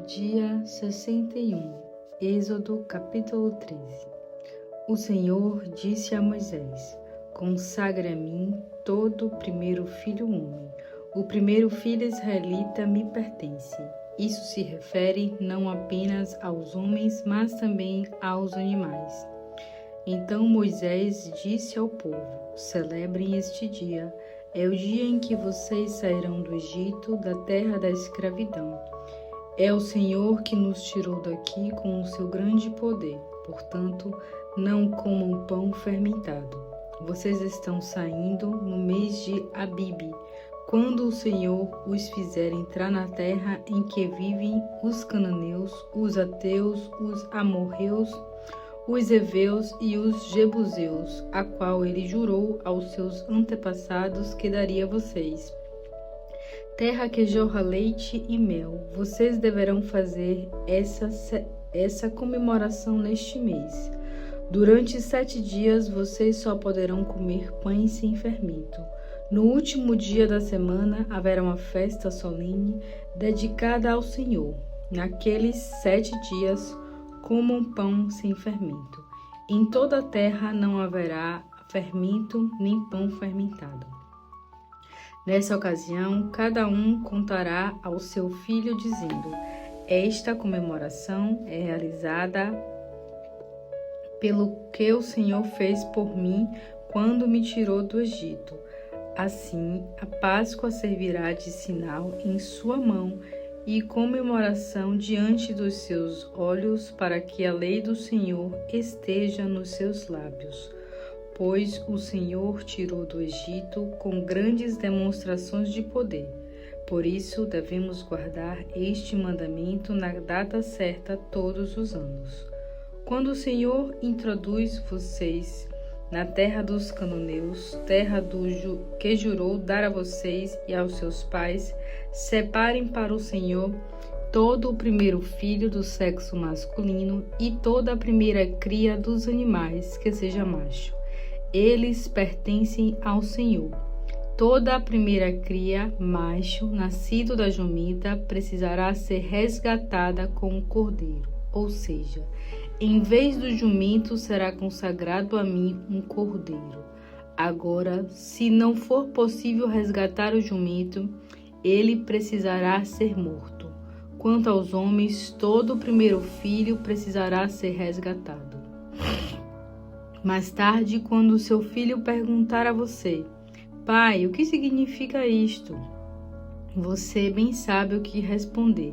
Dia 61, Êxodo capítulo 13. O Senhor disse a Moisés: Consagre a mim todo o primeiro filho homem. O primeiro filho israelita me pertence. Isso se refere não apenas aos homens, mas também aos animais. Então Moisés disse ao povo: Celebrem este dia. É o dia em que vocês sairão do Egito, da terra da escravidão. É o Senhor que nos tirou daqui com o seu grande poder. Portanto, não comam pão fermentado. Vocês estão saindo no mês de Abibe, quando o Senhor os fizer entrar na terra em que vivem os cananeus, os ateus, os amorreus, os heveus e os jebuseus, a qual ele jurou aos seus antepassados que daria a vocês. Terra que jorra leite e mel. Vocês deverão fazer essa comemoração neste mês. Durante 7 dias vocês só poderão comer pães sem fermento. No último dia da semana haverá uma festa solene dedicada ao Senhor. Naqueles 7 dias comam pão sem fermento. Em toda a terra não haverá fermento nem pão fermentado. Nessa ocasião, cada um contará ao seu filho, dizendo: Esta comemoração é realizada pelo que o Senhor fez por mim quando me tirou do Egito. Assim, a Páscoa servirá de sinal em sua mão e comemoração diante dos seus olhos, para que a lei do Senhor esteja nos seus lábios. Pois o Senhor tirou do Egito com grandes demonstrações de poder. Por isso devemos guardar este mandamento na data certa todos os anos. Quando o Senhor introduz vocês na terra dos cananeus, terra que jurou dar a vocês e aos seus pais, separem para o Senhor todo o primeiro filho do sexo masculino e toda a primeira cria dos animais que seja macho. Eles pertencem ao Senhor. Toda a primeira cria, macho, nascido da jumenta, precisará ser resgatada com o cordeiro. Ou seja, em vez do jumento será consagrado a mim um cordeiro. Agora, se não for possível resgatar o jumento, ele precisará ser morto. Quanto aos homens, todo o primeiro filho precisará ser resgatado. Mais tarde, quando seu filho perguntar a você: Pai, o que significa isto? Você bem sabe o que responder.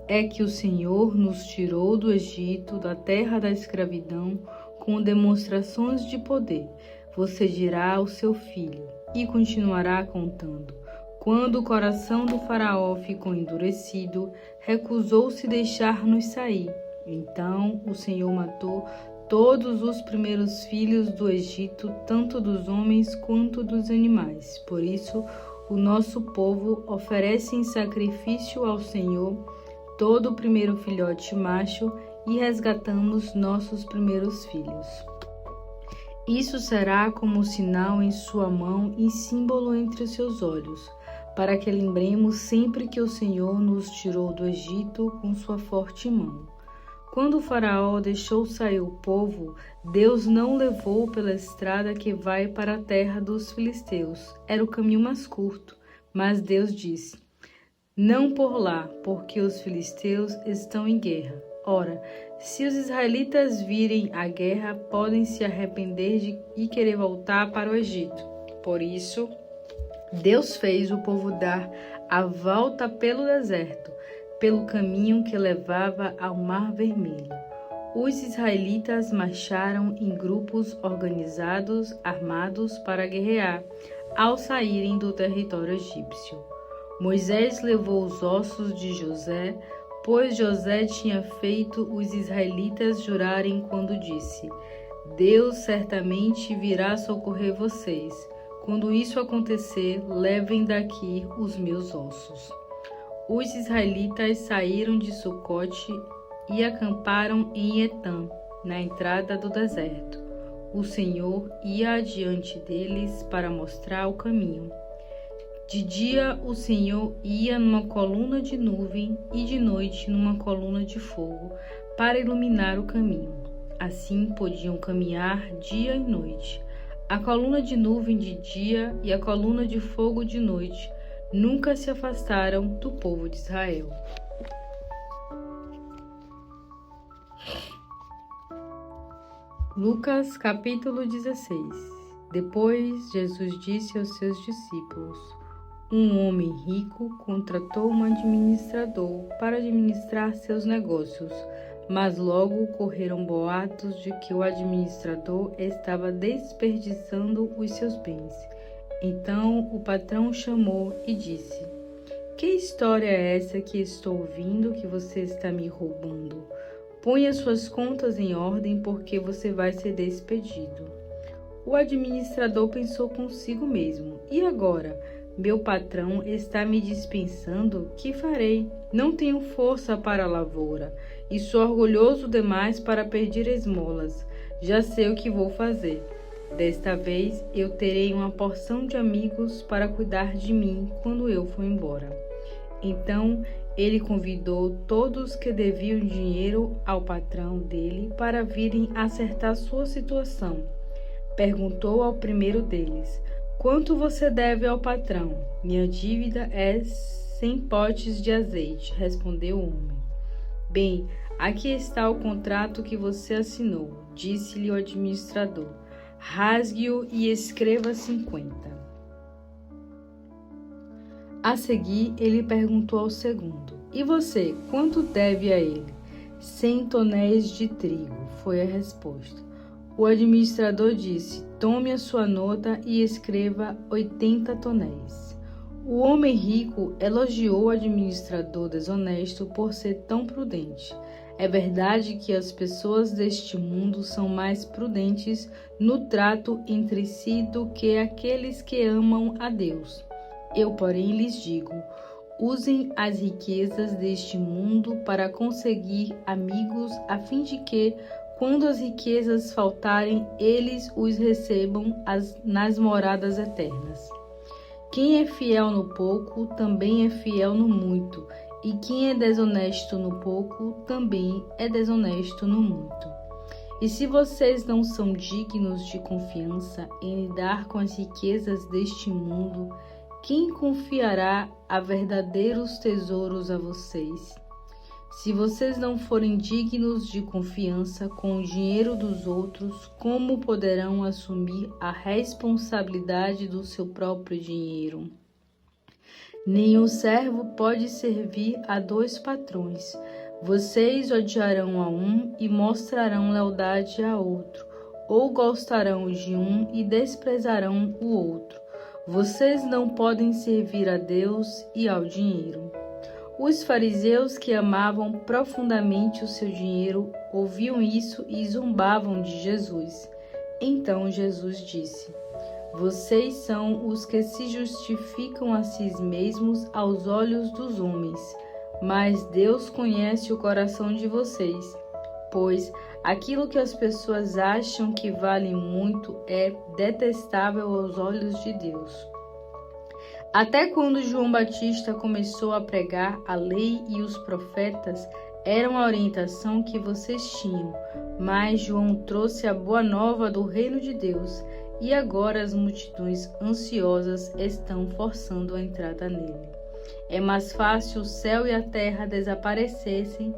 É que o Senhor nos tirou do Egito, da terra da escravidão, com demonstrações de poder. Você dirá ao seu filho, e continuará contando. Quando o coração do faraó ficou endurecido, recusou-se deixar-nos sair. Então o Senhor matou todos os primeiros filhos do Egito, tanto dos homens quanto dos animais. Por isso, o nosso povo oferece em sacrifício ao Senhor todo o primeiro filhote macho e resgatamos nossos primeiros filhos. Isso será como sinal em sua mão e símbolo entre os seus olhos, para que lembremos sempre que o Senhor nos tirou do Egito com sua forte mão. Quando o faraó deixou sair o povo, Deus não levou pela estrada que vai para a terra dos filisteus. Era o caminho mais curto, mas Deus disse: Não por lá, porque os filisteus estão em guerra. Ora, se os israelitas virem a guerra, podem se arrepender e querer voltar para o Egito. Por isso, Deus fez o povo dar a volta pelo deserto, pelo caminho que levava ao Mar Vermelho. Os israelitas marcharam em grupos organizados, armados para guerrear, ao saírem do território egípcio. Moisés levou os ossos de José, pois José tinha feito os israelitas jurarem quando disse: Deus certamente virá socorrer vocês. Quando isso acontecer, levem daqui os meus ossos. Os israelitas saíram de Sucote e acamparam em Etam, na entrada do deserto. O Senhor ia adiante deles para mostrar o caminho. De dia o Senhor ia numa coluna de nuvem e de noite numa coluna de fogo para iluminar o caminho. Assim podiam caminhar dia e noite. A coluna de nuvem de dia e a coluna de fogo de noite nunca se afastaram do povo de Israel. Lucas capítulo 16. Depois Jesus disse aos seus discípulos: um homem rico contratou um administrador para administrar seus negócios, mas logo correram boatos de que o administrador estava desperdiçando os seus bens. Então o patrão chamou e disse: que história é essa que estou ouvindo que você está me roubando? Põe as suas contas em ordem, porque você vai ser despedido. O administrador pensou consigo mesmo: e agora? Meu patrão está me dispensando, que farei? Não tenho força para a lavoura e sou orgulhoso demais para pedir esmolas. Já sei o que vou fazer. Desta vez eu terei uma porção de amigos para cuidar de mim quando eu for embora. Então ele convidou todos que deviam dinheiro ao patrão dele para virem acertar sua situação. Perguntou ao primeiro deles: quanto você deve ao patrão? Minha dívida é 100 potes de azeite, respondeu o homem. Bem, aqui está o contrato que você assinou, disse-lhe o administrador. Rasgue-o e escreva 50. A seguir, ele perguntou ao segundo: e você, quanto deve a ele? 100 tonéis de trigo, foi a resposta. O administrador disse: tome a sua nota e escreva 80 tonéis. O homem rico elogiou o administrador desonesto por ser tão prudente. É verdade que as pessoas deste mundo são mais prudentes no trato entre si do que aqueles que amam a Deus. Eu, porém, lhes digo: usem as riquezas deste mundo para conseguir amigos, a fim de que, quando as riquezas faltarem, eles os recebam nas moradas eternas. Quem é fiel no pouco, também é fiel no muito, e quem é desonesto no pouco, também é desonesto no muito. E se vocês não são dignos de confiança em lidar com as riquezas deste mundo, quem confiará a verdadeiros tesouros a vocês? Se vocês não forem dignos de confiança com o dinheiro dos outros, como poderão assumir a responsabilidade do seu próprio dinheiro? Nenhum servo pode servir a 2 patrões. Vocês odiarão a um e mostrarão lealdade a outro, ou gostarão de um e desprezarão o outro. Vocês não podem servir a Deus e ao dinheiro. Os fariseus, que amavam profundamente o seu dinheiro, ouviam isso e zombavam de Jesus. Então Jesus disse: vocês são os que se justificam a si mesmos aos olhos dos homens, mas Deus conhece o coração de vocês, pois aquilo que as pessoas acham que vale muito é detestável aos olhos de Deus. Até quando João Batista começou a pregar, a lei e os profetas eram a orientação que vocês tinham, mas João trouxe a boa nova do reino de Deus, e agora as multidões ansiosas estão forçando a entrada nele. É mais fácil o céu e a terra desaparecessem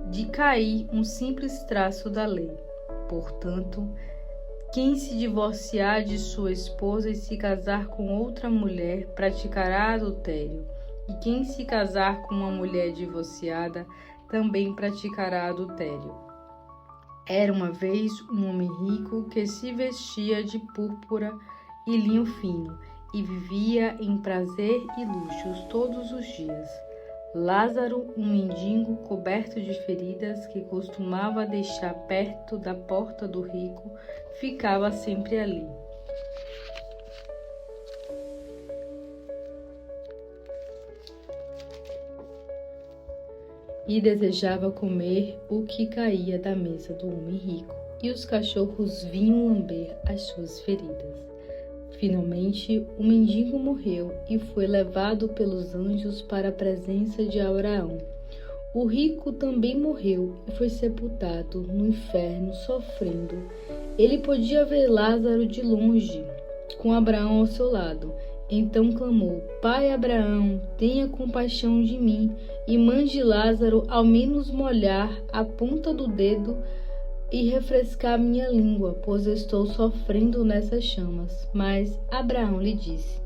de cair um simples traço da lei. Portanto, quem se divorciar de sua esposa e se casar com outra mulher praticará adultério, e quem se casar com uma mulher divorciada também praticará adultério. Era uma vez um homem rico que se vestia de púrpura e linho fino e vivia em prazer e luxos todos os dias. Lázaro, um mendigo coberto de feridas que costumava deixar perto da porta do rico, ficava sempre ali. E desejava comer o que caía da mesa do homem rico, e os cachorros vinham lamber as suas feridas. Finalmente, o mendigo morreu e foi levado pelos anjos para a presença de Abraão. O rico também morreu e foi sepultado no inferno, sofrendo. Ele podia ver Lázaro de longe, com Abraão ao seu lado. Então clamou: Pai Abraão, tenha compaixão de mim e mande Lázaro ao menos molhar a ponta do dedo e refrescar minha língua, pois estou sofrendo nessas chamas. Mas Abraão lhe disse: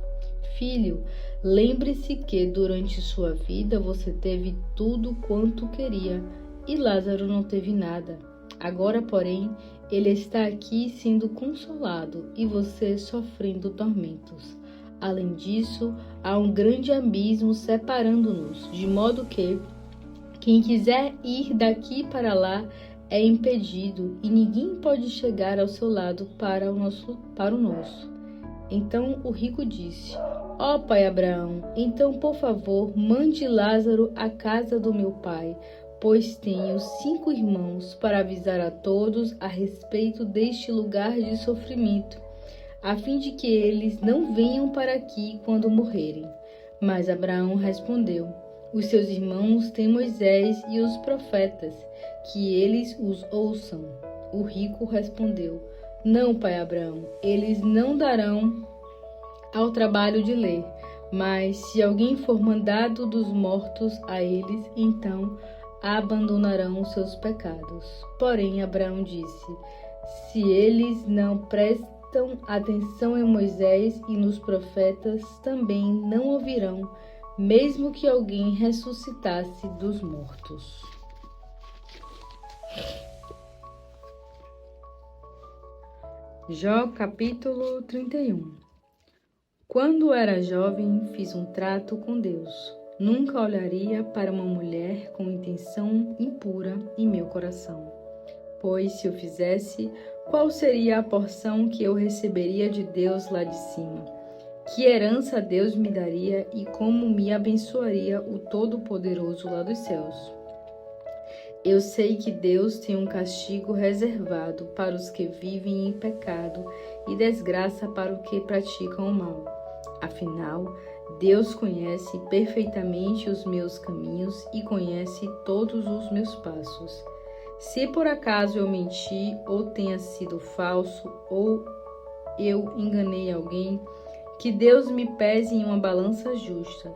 Filho, lembre-se que durante sua vida você teve tudo quanto queria e Lázaro não teve nada. Agora, porém, ele está aqui sendo consolado e você sofrendo tormentos. Além disso, há um grande abismo separando-nos, de modo que quem quiser ir daqui para lá é impedido e ninguém pode chegar ao seu lado para o nosso. Então o rico disse: Ó pai Abraão, então por favor mande Lázaro à casa do meu pai, pois tenho 5 irmãos, para avisar a todos a respeito deste lugar de sofrimento, a fim de que eles não venham para aqui quando morrerem. Mas Abraão respondeu: Os seus irmãos têm Moisés e os profetas, que eles os ouçam. O rico respondeu: Não, pai Abraão, eles não darão ao trabalho de ler, mas se alguém for mandado dos mortos a eles, então abandonarão os seus pecados. Porém, Abraão disse: Se eles não prestam atenção em Moisés e nos profetas, também não ouvirão, mesmo que alguém ressuscitasse dos mortos. Jó capítulo 31. Quando era jovem, fiz um trato com Deus. Nunca olharia para uma mulher com intenção impura em meu coração. Pois se eu fizesse, qual seria a porção que eu receberia de Deus lá de cima? Que herança Deus me daria e como me abençoaria o Todo-Poderoso lá dos céus? Eu sei que Deus tem um castigo reservado para os que vivem em pecado e desgraça para os que praticam o mal. Afinal, Deus conhece perfeitamente os meus caminhos e conhece todos os meus passos. Se por acaso eu menti ou tenha sido falso ou eu enganei alguém, que Deus me pese em uma balança justa.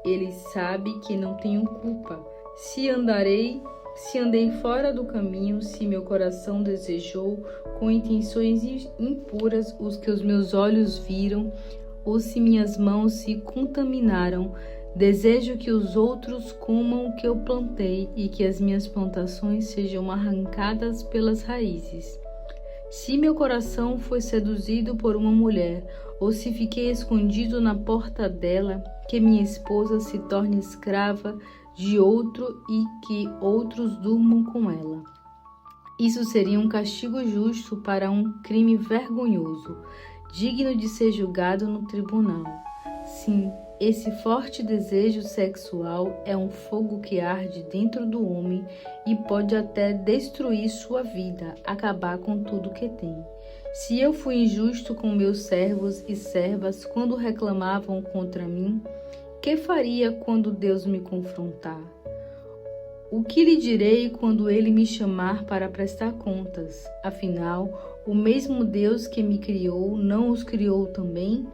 Ele sabe que não tenho culpa. Se andei fora do caminho, se meu coração desejou com intenções impuras os que os meus olhos viram, ou se minhas mãos se contaminaram, desejo que os outros comam o que eu plantei e que as minhas plantações sejam arrancadas pelas raízes. Se meu coração foi seduzido por uma mulher, ou se fiquei escondido na porta dela, que minha esposa se torne escrava de outro e que outros durmam com ela. Isso seria um castigo justo para um crime vergonhoso, digno de ser julgado no tribunal. Sim, esse forte desejo sexual é um fogo que arde dentro do homem e pode até destruir sua vida, acabar com tudo que tem. Se eu fui injusto com meus servos e servas quando reclamavam contra mim, que faria quando Deus me confrontar? O que lhe direi quando ele me chamar para prestar contas? Afinal, o mesmo Deus que me criou não os criou também?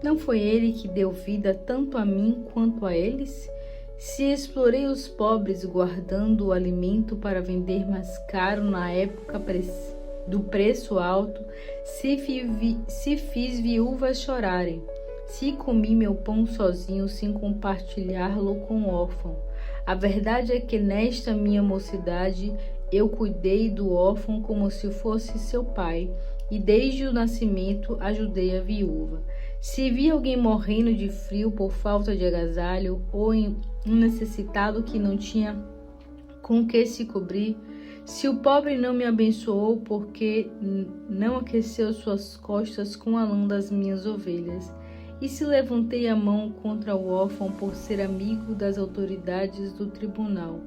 Não foi ele que deu vida tanto a mim quanto a eles? Se explorei os pobres guardando o alimento para vender mais caro na época do preço alto, se fiz viúvas chorarem, se comi meu pão sozinho sem compartilhá-lo com o órfão. A verdade é que nesta minha mocidade eu cuidei do órfão como se fosse seu pai, e desde o nascimento ajudei a viúva. Se vi alguém morrendo de frio por falta de agasalho ou um necessitado que não tinha com que se cobrir, se o pobre não me abençoou porque não aqueceu suas costas com a lã das minhas ovelhas, e se levantei a mão contra o órfão por ser amigo das autoridades do tribunal,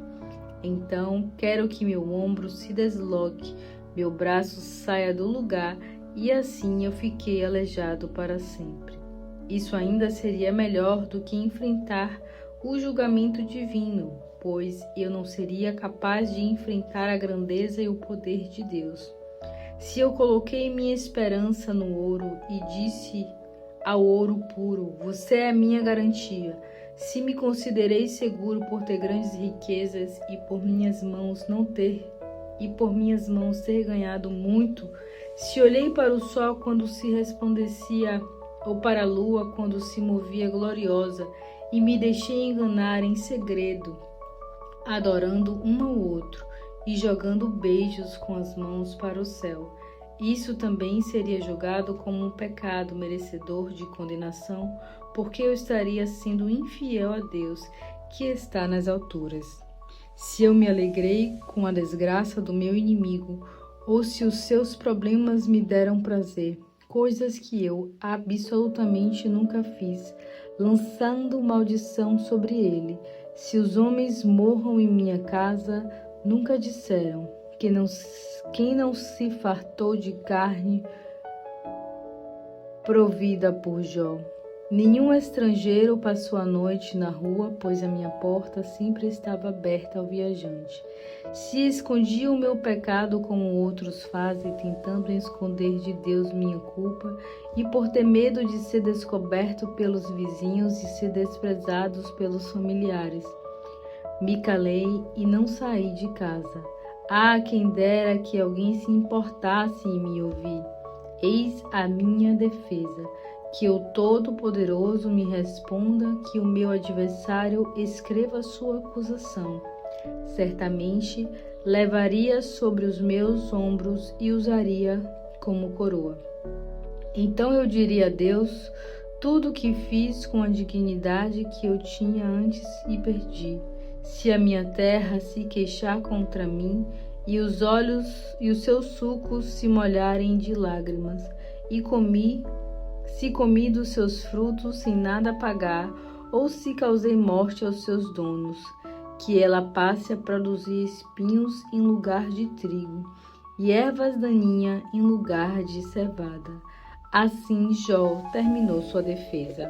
então quero que meu ombro se desloque, meu braço saia do lugar e assim eu fiquei aleijado para sempre. Isso ainda seria melhor do que enfrentar o julgamento divino, pois eu não seria capaz de enfrentar a grandeza e o poder de Deus. Se eu coloquei minha esperança no ouro e disse ao ouro puro, você é a minha garantia. Se me considerei seguro por ter grandes riquezas e por minhas mãos ter ganhado muito, se olhei para o sol quando se resplandecia ou para a lua quando se movia gloriosa e me deixei enganar em segredo, adorando um ao outro e jogando beijos com as mãos para o céu, isso também seria julgado como um pecado merecedor de condenação, porque eu estaria sendo infiel a Deus, que está nas alturas. Se eu me alegrei com a desgraça do meu inimigo, ou se os seus problemas me deram prazer, coisas que eu absolutamente nunca fiz, lançando maldição sobre ele. Se os homens morram em minha casa, nunca disseram, quem não se fartou de carne provida por Jó. Nenhum estrangeiro passou a noite na rua, pois a minha porta sempre estava aberta ao viajante. Se escondia o meu pecado como outros fazem, tentando esconder de Deus minha culpa, e por ter medo de ser descoberto pelos vizinhos e ser desprezados pelos familiares, me calei e não saí de casa. Ah, quem dera que alguém se importasse em me ouvir. Eis a minha defesa. Que o Todo-Poderoso me responda, que o meu adversário escreva sua acusação. Certamente levaria sobre os meus ombros e usaria como coroa. Então eu diria a Deus tudo o que fiz com a dignidade que eu tinha antes e perdi. Se a minha terra se queixar contra mim, e os olhos e os seus sulcos se molharem de lágrimas, se comi dos seus frutos sem nada pagar, ou se causei morte aos seus donos, que ela passe a produzir espinhos em lugar de trigo, e ervas daninhas em lugar de cevada. Assim Jó terminou sua defesa.